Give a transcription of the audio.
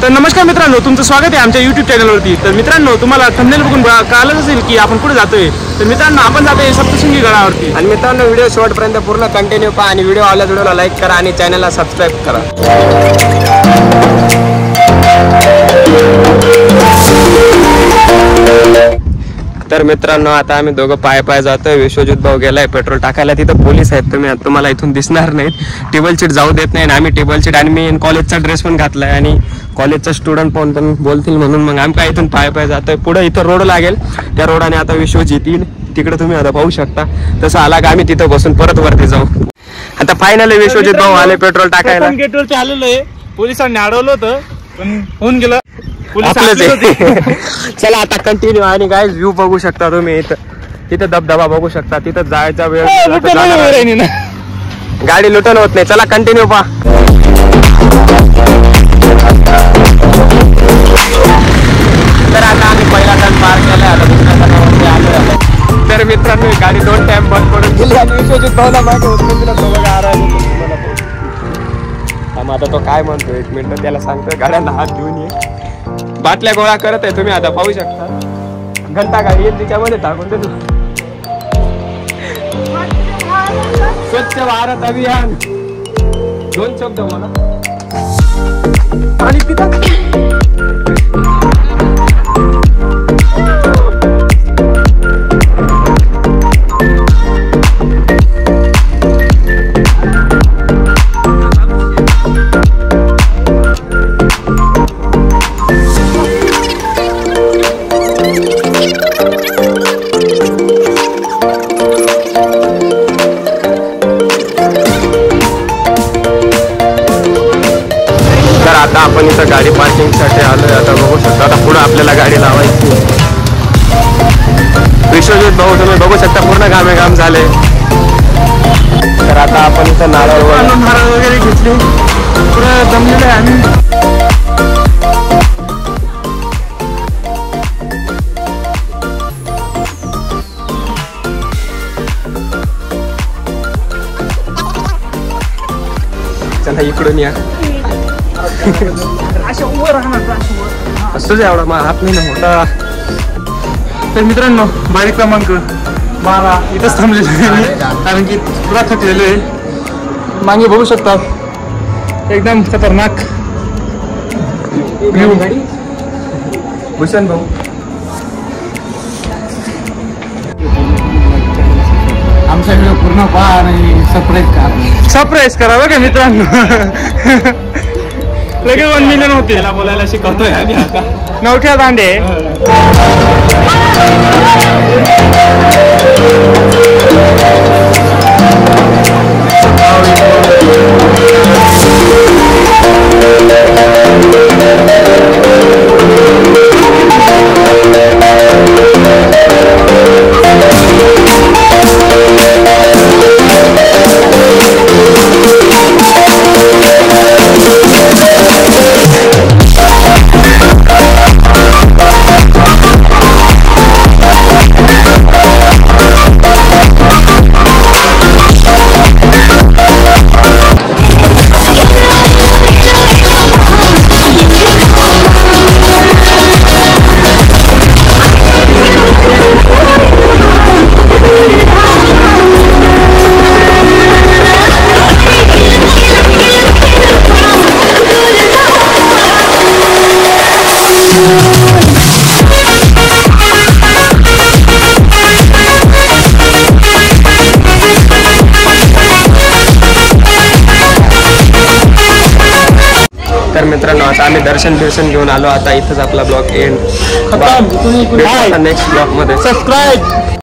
तर नमस्कार मित्रांनो, तुमचं स्वागत आहे आमच्या YouTube चॅनलवरती। तर मित्रांनो, तुम्हाला थंबनेल बघून कळलंच असेल की आपण कुठे जातोय। तर मित्रांनो, आपण जातोय सप्तशृंगी गडावरती। आणि मित्रांनो, व्हिडिओ शेवटपर्यंत पूर्ण कंटिन्यू पहा आणि व्हिडिओ आवडल्यास व्हिडिओला लाईक करा आणि चॅनलला सबस्क्राईब करा। तर मित्रांनो, आता आम्ही दोघं पाय जातोय। विश्वजित भाऊ गेलाय पेट्रोल टाकायला, तिथं पोलीस आहेत, तुम्हाला इथून दिसणार नाहीत। टेबल सीट जाऊ देत नाही। आम्ही टेबल सीट आणि मी कॉलेजचा ड्रेस पण घातलाय आणि कॉलेजचा स्टुडंट पण बोलतील म्हणून मग आम्ही काय इथून पाय जातोय। पुढे इथं रोड लागेल, त्या रोडाने आता विश्वजित येईल, तिकडे तुम्ही आता पाहू शकता। तसं आला का आम्ही तिथं बसून परत वरती जाऊ। आता फायनली विश्वजित भाऊ आले पेट्रोल टाकायला। गेटवरती आलेलो आहे, पोलिसांनी अडवलं होतं पण होऊन गेलं। चला आता कंटिन्यू। आणि गाइस, व्ह्यू बघू शकता तुम्ही, तिथं धबधबा बघू शकता। तिथं जायचा वेळ गाडी लुटन होत नाही। चला कंटिन्यू पहा। तर आता आम्ही पहिला टर्न पार केलाय, आता दुसऱ्या टर्नवरती आलो। तर मित्रांनो, गाडी 2 टाइम बंद पडून गेली आणि विश्वजित भाऊला मागे होतं तिला तो बघा आता तो काय म्हणतो, 1 मिनिट त्याला सांगतोय गाड्यांना हात घेऊन ये। बाटल्या गोळा करत आहे, तुम्ही आता पाहू शकता। घंटा गाडी येईल तिच्यामध्ये टाकून देतो। स्वच्छ भारत अभियान 2 शब्द बोला। आणि तिथं आता आपण इथं गाडी पार्किंग साठी आलोय। आता बघू शकता, आता पुढे आपल्याला गाडी लावायची। विश्वजित भाऊ तुम्ही बघू शकता, पूर्ण घामेघाम झाले। तर आता आपण इथं नारळ वगैरे घेतली, पुढे जमलेलं आहे आम्ही। चला इकडून या। असं एवढा मग हात नाही ना मोठा। तर मित्रांनो, बारीक क्रमांक 12 इथंच थांबलेलं आहे, कारण की पुरा थकलेलं आहे। मागे बघू शकता, एकदम खतरनाक भूषण भाऊ आमचा व्हिडिओ पूर्ण पहा आणि सरप्राईज करा बघा मित्रांनो। लगेच 1 मिलियन होते। त्याला बोलायला शिकवतोय आम्ही आता। नवख्या दांडे तर मित्रांनो, आता आम्ही दर्शन घेऊन आलो। आता इथंच आपला ब्लॉग एंड। नेक्स्ट ब्लॉग मध्ये सबस्क्राईब